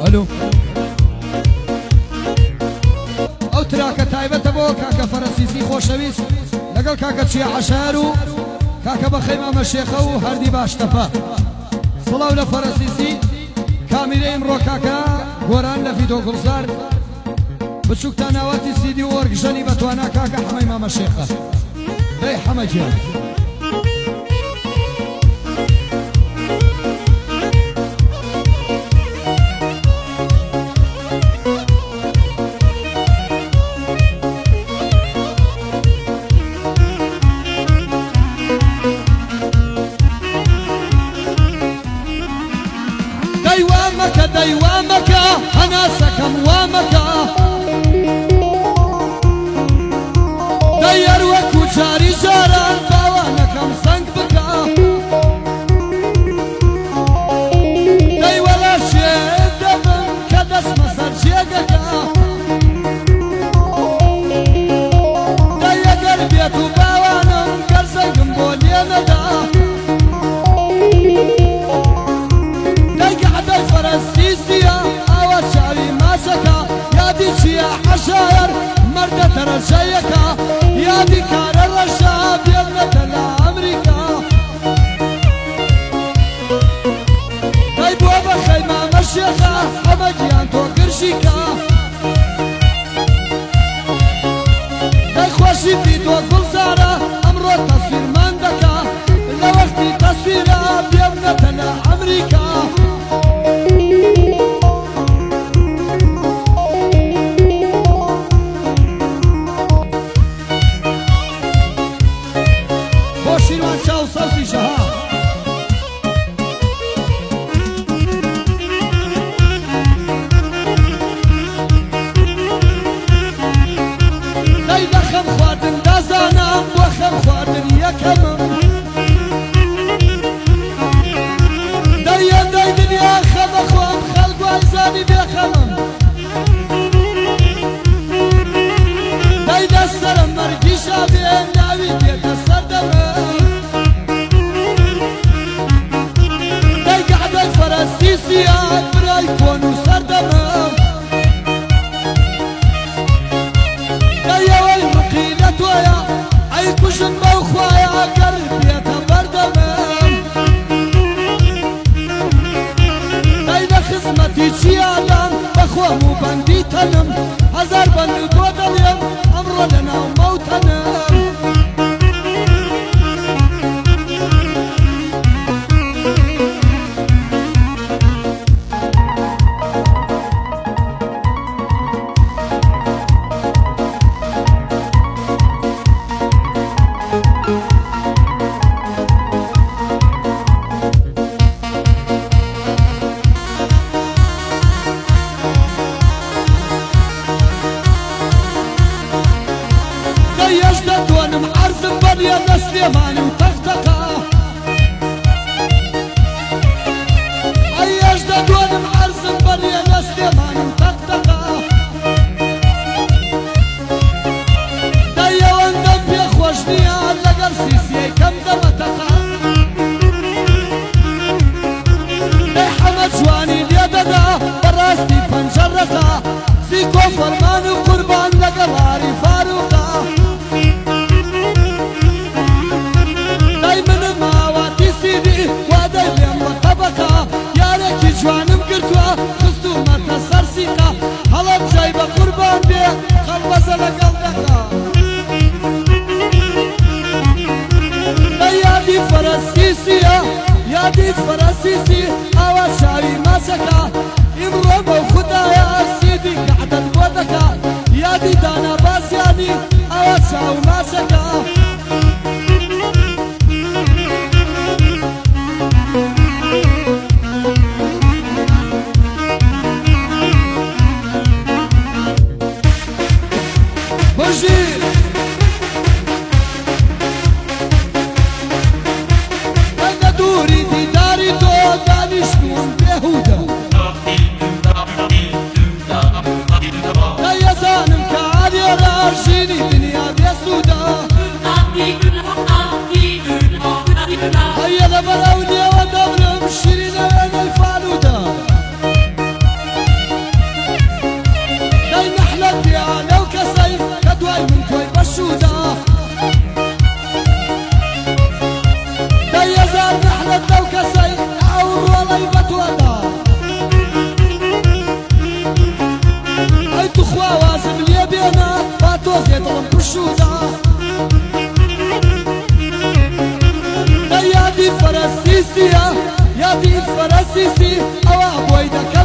الو او تراكه تايبته بو كاكا فرسيسي خوشويس لقل كاكا تشي عشارو كاكا بخيمه مشيخه هردي باش تفا صلاو لفرسيسي كاميرا امرو كاكا غوران لفيدو گلزار بچوك تناواتي سيدي ورق جني بتوانا كاكا حميمه مشيخه اي حمجي ديوامك أنا سكن وامك دير وكو جاري جاران باوانك مسنك بكا دي ولا شيء دمم كدس مسر جيقك دي قلبيتو باوانم كرزيقم بولي مدا فرسيسيا أو شعري ماسكا يا دي شيا حشاير مردة ترجيكا يا دي كار الرشاب يبنة لأمريكا طيب وبخيمة مشيخة حمجيان تو قرشيكا داي خوشي في تو قلزارة أمرو تصوير مندكا لوقتي تصويرها بيبنة لأمريكا هزار بند بودليم أمر لنا وموتنا يا نسليماني وطقطقة أيش دون معرزم بل يا نسليماني وطقطقة دايا واندم يا خوشني على قرسيسي كم دمتقة داي حمد جواني اليددا براستي بنجرقة زيكو فرمان وقربان لقراري فاروقة جوانم قرتوا خستو ما تسرسيقا هلب جايبه قربان بيه خلبزه لقلدقا يا دي فرسيسيا يا دي فرسيسي اوا شاري ماسكا امرو خدايا سيدي قعدت ودكا يا دي دانا باس يا دي اوا شاو ماسكا أنا دوري دي داري تو دانشتون بيهودا لا يزانم كعالي راشيني دنيا بيسودا بۆم پشودا یادی فەرەسیسیە یادی فەرەسیسی ئەوە بۆی دەکە